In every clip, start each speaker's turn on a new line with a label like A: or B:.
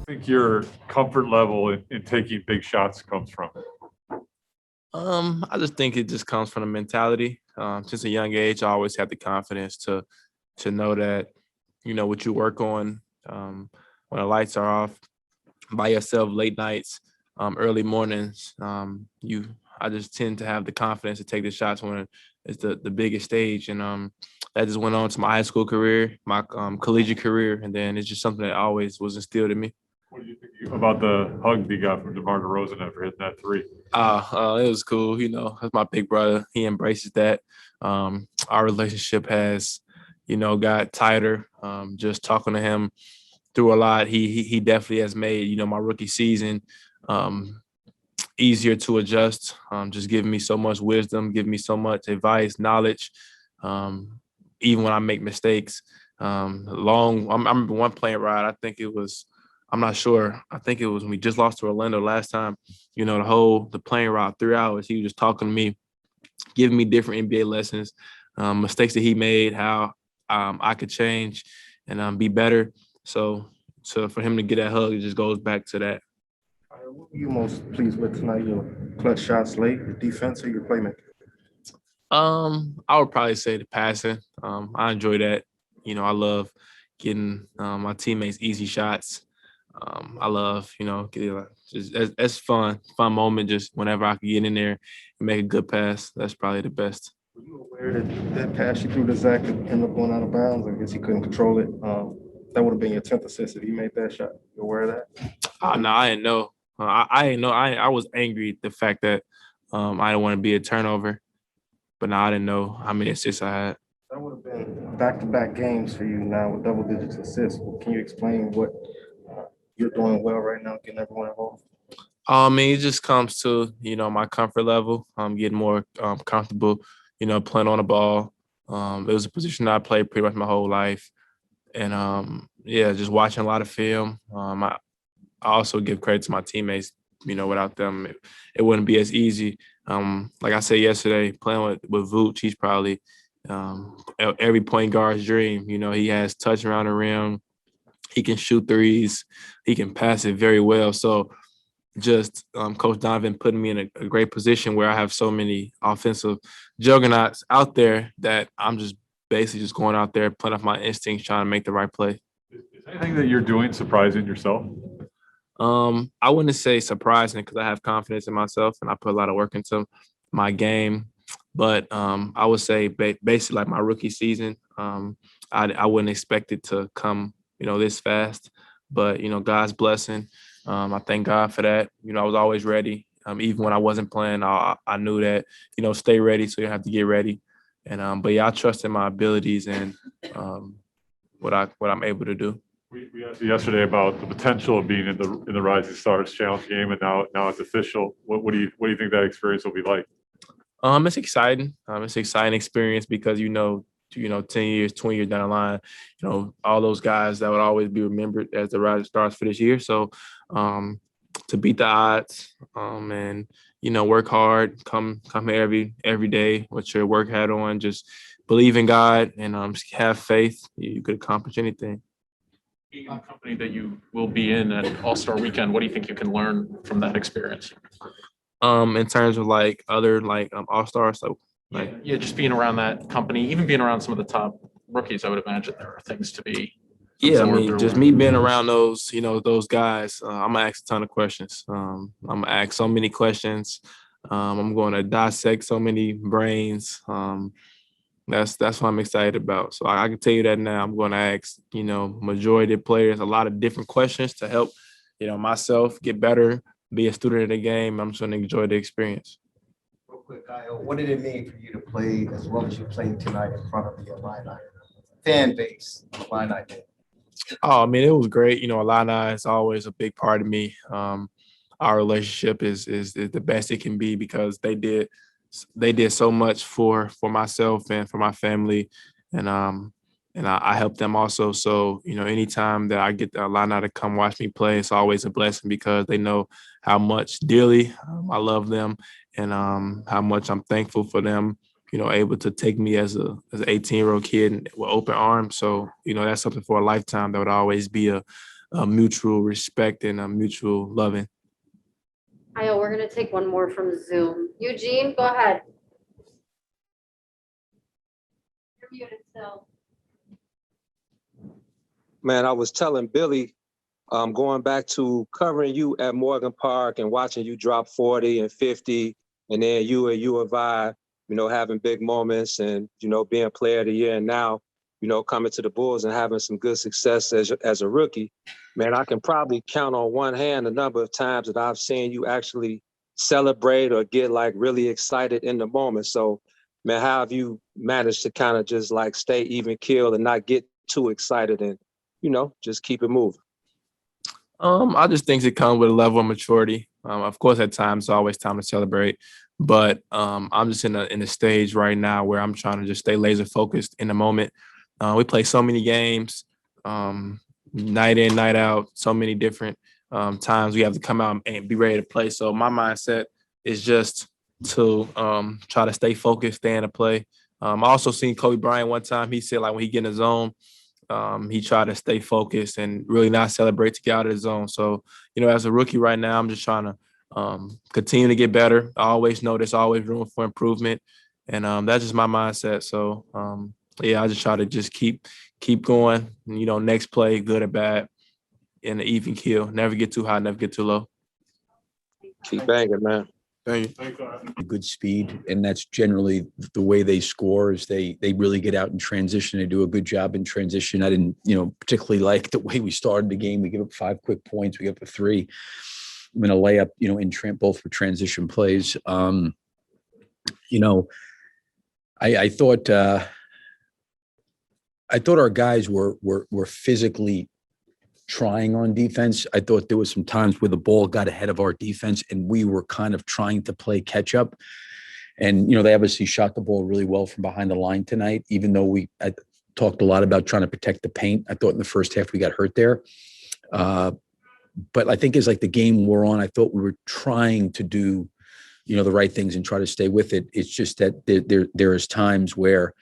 A: Think your comfort level in taking big shots comes from?
B: I just think it just comes from the mentality. Since a young age, I always had the confidence to know that, what you work on, when the lights are off, by yourself, late nights, early mornings, I just tend to have the confidence to take the shots when it's the biggest stage. And that just went on to my high school career, my collegiate career, and then it's just something that always was instilled in me.
A: What do you think about the hug you got from DeMar DeRozan after hitting that three?
B: It was cool. That's my big brother. He embraces that. Our relationship has, got tighter. Just talking to him through a lot. He definitely has made, my rookie season um, easier to adjust. Just giving me so much wisdom, giving me so much advice, knowledge. Even when I make mistakes. I remember one plane ride. I think it was. I'm not sure. I think it was when we just lost to Orlando last time. The plane ride 3 hours. He was just talking to me, giving me different NBA lessons, mistakes that he made, how I could change and be better. So for him to get that hug, it just goes back to that.
C: What were you most pleased with tonight? Your clutch shots late, your defense, or your playmaking?
B: I would probably say the passing. I enjoy that. I love getting my teammates easy shots. I love, getting, just that's fun moment. Just whenever I can get in there and make a good pass, that's probably the best.
C: Were you aware that that pass you threw to Zach could end up going out of bounds? I guess he couldn't control it. That would have been your 10th assist if he made that shot. You aware of that?
B: Oh no, I didn't know. I didn't know. I was angry at the fact that I didn't want to be a turnover, but now I didn't know how many assists I had.
C: That would have been back-to-back games for you now with double digits assists. Well, can you explain what you're doing well right now, getting everyone involved?
B: It just comes to my comfort level. I'm getting more comfortable, playing on the ball. It was a position that I played pretty much my whole life, and yeah, just watching a lot of film. I also give credit to my teammates. Without them, it wouldn't be as easy. Like I said yesterday, playing with Vooch, he's probably every point guard's dream. He has touch around the rim. He can shoot threes. He can pass it very well. So just Coach Donovan putting me in a great position where I have so many offensive juggernauts out there that I'm just basically just going out there, playing off my instincts, trying to make the right play.
A: Is anything that you're doing surprising yourself?
B: I wouldn't say surprising because I have confidence in myself and I put a lot of work into my game. But I would say basically like my rookie season, I wouldn't expect it to come, this fast. But God's blessing. I thank God for that. I was always ready. Even when I wasn't playing, I knew that stay ready, so you have to get ready. And but yeah, I trust in my abilities and what I'm able to do.
A: We asked you yesterday about the potential of being in the Rising Stars Challenge game, and now it's official. What do you think that experience will be like?
B: It's exciting. It's an exciting experience because 10 years, 20 years down the line, all those guys that would always be remembered as the rising stars for this year. So to beat the odds, and work hard, come here every day with your work hat on, just believe in God and just have faith. You could accomplish anything.
D: Being in the company that you will be in at All-Star Weekend, what do you think you can learn from that experience?
B: In terms of like other like all stars, so like
D: Yeah, just being around that company, even being around some of the top rookies, I would imagine there are things to be
B: yeah, I
D: absorbed
B: mean,
D: or
B: just
D: learn.
B: me being around those guys, I'm gonna ask a ton of questions. I'm gonna ask so many questions. I'm going to dissect so many brains. That's what I'm excited about. So I can tell you that now. I'm going to ask, majority of players a lot of different questions to help, myself get better, be a student of the game. I'm just going to enjoy the experience.
E: Real quick, Ayo, what did it mean for you to play as well as you played tonight in front of the Illini fan base? Illini did.
B: Oh, I mean, it was great. Alana is always a big part of me. Our relationship is the best it can be because they did so much for myself and for my family, and I help them also. So anytime that I get the Alana to come watch me play, it's always a blessing because they know how much dearly I love them and how much I'm thankful for them. Able to take me as an 18-year-old kid with open arms. So that's something for a lifetime that would always be a mutual respect and mutual loving.
F: Ayo, we're gonna take one more from Zoom. Eugene, go ahead. You're muted still.
G: Man, I was telling Billy, going back to covering you at Morgan Park and watching you drop 40 and 50, and then you and U of I, having big moments and, being player of the year, and now, coming to the Bulls and having some good success as a rookie. Man, I can probably count on one hand the number of times that I've seen you actually celebrate or get like really excited in the moment. So, man, how have you managed to kind of just like stay even keeled and not get too excited and, just keep it moving?
B: I just think it comes with a level of maturity. Of course, at times, it's always time to celebrate. But I'm just in a stage right now where I'm trying to just stay laser focused in the moment. We play so many games, night in, night out, so many different times we have to come out and be ready to play. So my mindset is just to try to stay focused, stay in the play. I also seen Kobe Bryant one time. He said, like, when he get in the zone, he tried to stay focused and really not celebrate to get out of the zone. So, as a rookie right now, I'm just trying to continue to get better. I always know there's always room for improvement. And that's just my mindset. So, I just try to just keep going. Next play, good or bad, in an even keel. Never get too high, never get too low.
G: Keep banging, man.
B: Thank you.
H: Good speed, and that's generally the way they score. Is they really get out in transition. They do a good job in transition. I didn't particularly like the way we started the game. We give up 5 quick points. We give up a 3. I'm in a layup, in both for transition plays. I thought our guys were physically trying on defense. I thought there was some times where the ball got ahead of our defense and we were kind of trying to play catch up. And, they obviously shot the ball really well from behind the line tonight, even though I talked a lot about trying to protect the paint. I thought in the first half we got hurt there. But I think as like the game wore on, I thought we were trying to do, the right things and try to stay with it. It's just that there is times where,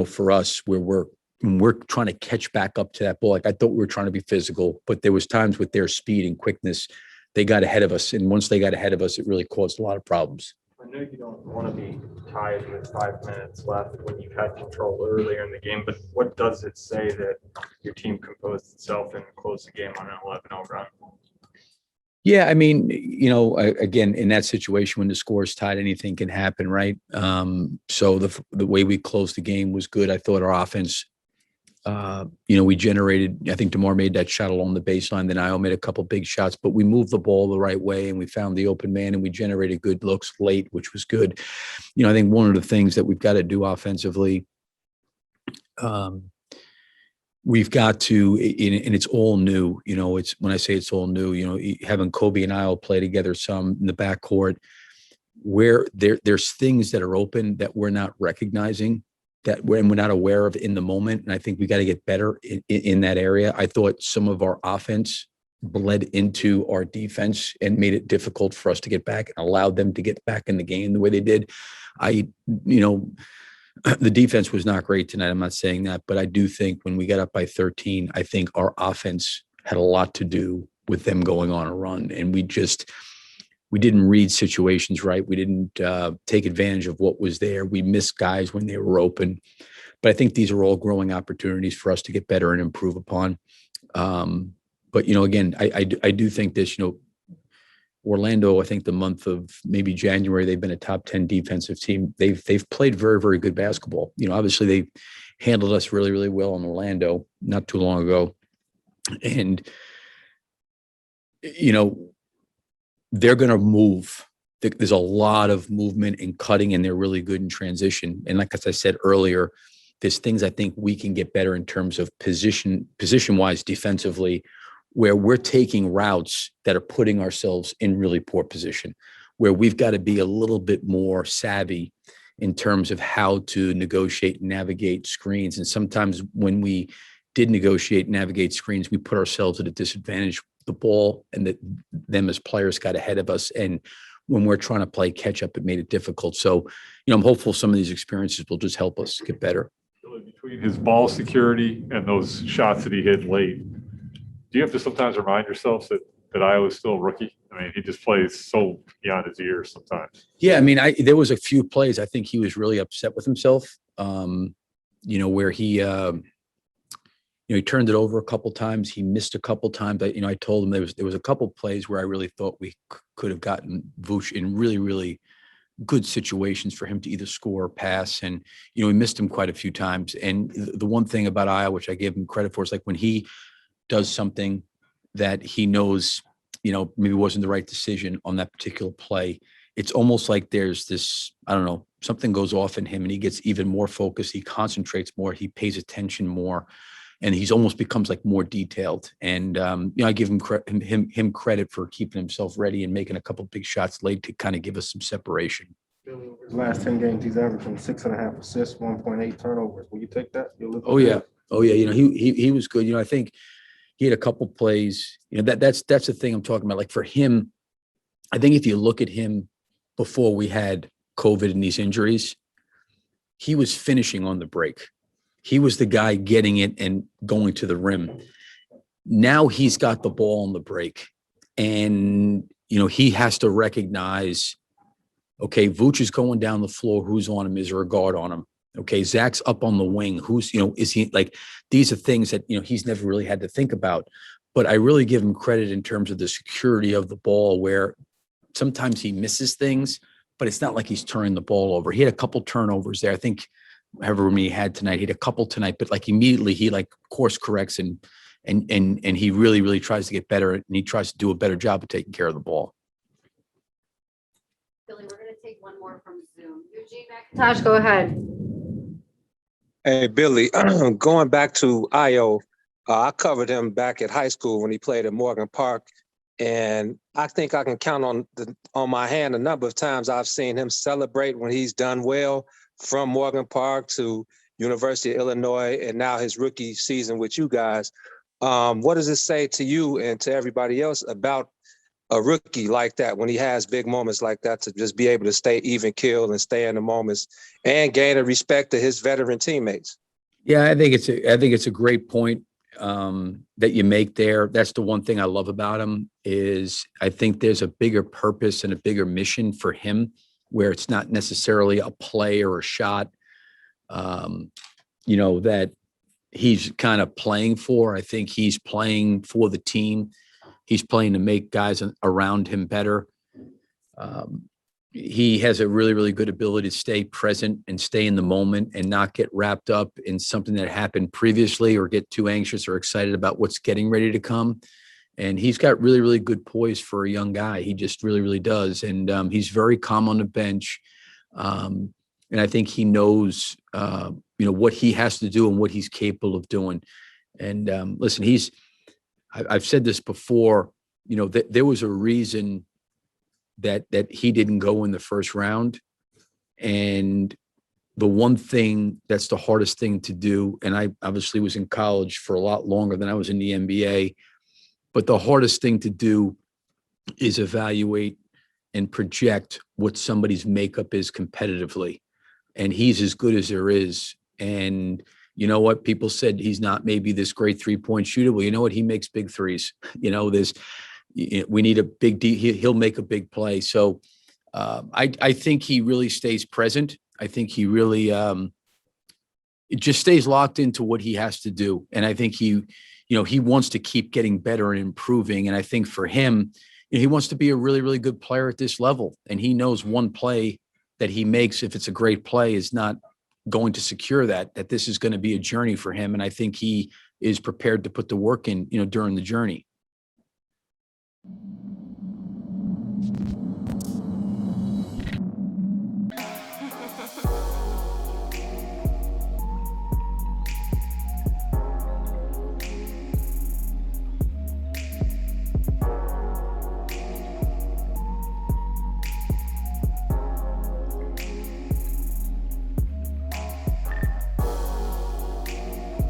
H: for us, where we're trying to catch back up to that ball. Like I thought we were trying to be physical, but there was times with their speed and quickness, they got ahead of us. And once they got ahead of us, it really caused a lot of problems.
I: I know you don't want to be tied with 5 minutes left when you've had control earlier in the game, but what does it say that your team composed itself and closed the game on an 11-0 run?
H: Yeah, I mean, again, in that situation when the score is tied, anything can happen, right? So the way we closed the game was good. I thought our offense, we generated, I think DeMar made that shot along the baseline. Then Ayo made a couple big shots, but we moved the ball the right way and we found the open man and we generated good looks late, which was good. I think one of the things that we've got to do offensively, we've got to, and it's all new, it's when I say it's all new, having Kobe and Ayo play together some in the backcourt where there's things that are open that we're not recognizing, that we're not aware of in the moment. And I think we got to get better in that area. I thought some of our offense bled into our defense and made it difficult for us to get back and allowed them to get back in the game the way they did. The defense was not great tonight. I'm not saying that, but I do think when we got up by 13, I think our offense had a lot to do with them going on a run. And we didn't read situations right. We didn't take advantage of what was there. We missed guys when they were open. But I think these are all growing opportunities for us to get better and improve upon. But, again, I do think this, Orlando, I think the month of maybe January, they've been a top 10 defensive team. They've played very, very good basketball. Obviously they handled us really, really well in Orlando not too long ago. And, they're going to move. There's a lot of movement and cutting, and they're really good in transition. And like as I said earlier, there's things I think we can get better in terms of position-wise defensively, where we're taking routes that are putting ourselves in really poor position, where we've got to be a little bit more savvy in terms of how to negotiate and navigate screens. And sometimes when we did negotiate and navigate screens, we put ourselves at a disadvantage. The ball and them as players got ahead of us. And when we're trying to play catch up, it made it difficult. So, I'm hopeful some of these experiences will just help us get better.
A: Between his ball security and those shots that he hit late, do you have to sometimes remind yourselves that Iowa is still a rookie? I mean, he just plays so beyond his years sometimes.
H: Yeah, I mean, there was a few plays I think he was really upset with himself. Where he he turned it over a couple times. He missed a couple times. I told him there was a couple plays where I really thought we could have gotten Vooch in really, really good situations for him to either score or pass. And, we missed him quite a few times. And the one thing about Iowa, which I give him credit for, is like when he does something that he knows, maybe wasn't the right decision on that particular play, it's almost like there's this, I don't know, something goes off in him and he gets even more focused. He concentrates more. He pays attention more. And he's almost becomes like more detailed. And, I give him credit for keeping himself ready and making a couple big shots late to kind of give us some separation.
C: His last 10 games, he's averaging 6.5 assists, 1.8 turnovers. Will you take that?
H: Oh yeah. He was good. I think he had a couple plays, that's the thing I'm talking about. Like for him, I think if you look at him before we had COVID and these injuries, he was finishing on the break. He was the guy getting it and going to the rim. Now he's got the ball on the break. And, he has to recognize, okay, Vooch is going down the floor. Who's on him? Is there a guard on him? Okay, Zach's up on the wing. Who's, is he like, these are things that, he's never really had to think about. But I really give him credit in terms of the security of the ball, where sometimes he misses things, but it's not like he's turning the ball over. He had a couple turnovers there. I think however many he had tonight, he had a couple tonight, but like immediately he like course corrects and he really, really tries to get better, and he tries to do a better job of taking care of the ball.
F: Billy, we're going to take one more from Zoom. Eugene McIntosh, go ahead.
G: Hey, Billy, going back to Ayo, I covered him back at high school when he played at Morgan Park. And I think I can count on my hand a number of times I've seen him celebrate when he's done well, from Morgan Park to University of Illinois, and now his rookie season with you guys. What does it say to you and to everybody else about a rookie like that, when he has big moments like that, to just be able to stay even keeled and stay in the moments and gain a respect to his veteran teammates?
H: Yeah, I think it's a great point that you make there. That's the one thing I love about him, is I think there's a bigger purpose and a bigger mission for him, where it's not necessarily a play or a shot, that he's kind of playing for. I think he's playing for the team. He's playing to make guys around him better. He has a really, really good ability to stay present and stay in the moment and not get wrapped up in something that happened previously or get too anxious or excited about what's getting ready to come. And he's got really, really good poise for a young guy. He just really, really does. And he's very calm on the bench. And I think he knows, what he has to do and what he's capable of doing. And listen, I've said this before, that there was a reason that he didn't go in the first round. And the one thing that's the hardest thing to do, and I obviously was in college for a lot longer than I was in the NBA, but the hardest thing to do is evaluate and project what somebody's makeup is competitively. And he's as good as there is. And you know what? People said he's not maybe this great 3-point shooter. Well, you know what? He makes big threes. We need a big D. He'll make a big play. So I think he really stays present. I think he really it just stays locked into what he has to do. And I think he wants to keep getting better and improving. And I think for him, he wants to be a really, really good player at this level. And he knows one play that he makes, if it's a great play, is not going to secure that this is going to be a journey for him. And I think he is prepared to put the work in, during the journey.